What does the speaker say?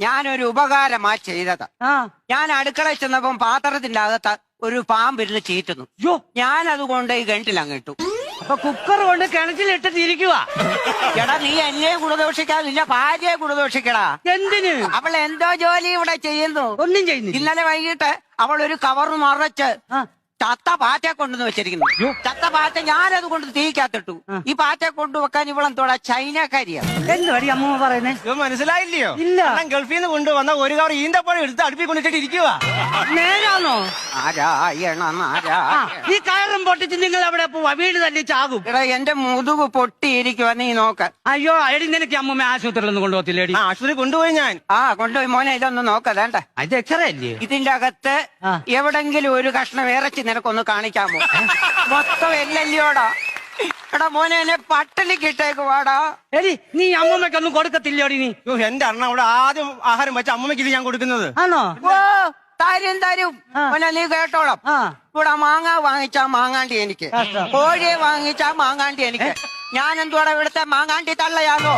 ഞാനൊരു ഉപകാരമാ ചെയ്തത്. ഞാൻ അടുക്കളയിൽ ചെന്നപ്പം പാത്രത്തിന്റെ അകത്ത് ഒരു പാമ്പിരുന്ന് ചീറ്റുന്നു. ഞാൻ അതുകൊണ്ട് ഈ കിണറ്റിലങ്ങിട്ടു. അപ്പൊ കുക്കർ കൊണ്ട് കിണറ്റിലിട്ടിട്ട് ഇരിക്കുക. എടാ നീ എന്നെ ഗുണദോഷിക്കാതെ നിന്റെ ഭാര്യയെ ഗുണദോഷിക്കടാ. എന്തിന്? അവൾ എന്തോ ജോലി ഇവിടെ ചെയ്യുന്നു. ഒന്നും ചെയ്യുന്നു. ഇന്നലെ വൈകിട്ട് അവൾ ഒരു കവർ നിറച്ച് ചത്ത പാറ്റയെ കൊണ്ടുവന്ന് വെച്ചിരിക്കുന്നു. ചത്ത പാറ്റ ഞാനത് കൊണ്ട് തീക്കകത്തിട്ടു. ഈ പാറ്റയെ കൊണ്ടുവെക്കാൻ ഇവളെന്തോടാ ചൈനക്കാരിയാണ്. എന്ത് വഴി അമ്മ പറയുന്നേ? മനസ്സിലായില്ലയോ? ഇല്ല. ഗൾഫിൽ നിന്ന് കൊണ്ടുവന്ന ഒരു കവർ ഈന്തപ്പഴം എടുത്ത് അടുപ്പിൽ കൊണ്ടിട്ട് ഇരിക്കുക. നേരാണോ? നാരായണ നാരായണ. ഈ കയറും പൊട്ടിച്ച് നിങ്ങൾ എവിടെ പോവാ? വീട് തന്നെ ചാകും. എടാ എന്റെ മുതുക് പൊട്ടിയിരിക്കുവാ, നീ നോക്ക. അയ്യോ എടി, നിനക്ക് അമ്മ ആശുപത്രിയിൽ ഒന്നും കൊണ്ടുപോകത്തില്ലേടി? ആശുപത്രി കൊണ്ടുപോയി ഞാൻ. കൊണ്ടുപോയി മോനെ, ഇതൊന്ന് നോക്കതേണ്ട. ഇത് എക്സ്റേ അല്ലേ? ഇതിന്റെ അകത്ത് എവിടെങ്കിലും ഒരു കഷ്ണം ഇറച്ചി നിനക്കൊന്ന് കാണിക്കാമോ? മൊത്തം എല്ലല്ലോടാ. എടാ മോനെ, എന്നെ പട്ടിണിക്ക് ഇട്ടേക്ക് വാടാ. എടി നീ അമ്മമ്മയ്ക്കൊന്നും കൊടുക്കത്തില്ലോടി നീ? എന്റെ അണ്ണ അവിടെ ആദ്യം ആഹാരം വെച്ച അമ്മമ്മയ്ക്ക് ഇത് ഞാൻ കൊടുക്കുന്നത്. ആണോ? ഓ തരും മോനെ, നീ കേട്ടോളാം. ഇവിടെ മാങ്ങ വാങ്ങിച്ചാ മാങ്ങാണ്ടി എനിക്ക്, കോഴിയെ വാങ്ങിച്ചാ മാങ്ങാണ്ടി എനിക്ക്. ഞാൻ എന്തുവാടാ ഇവിടുത്തെ മാങ്ങാണ്ടി തള്ളയാണോ?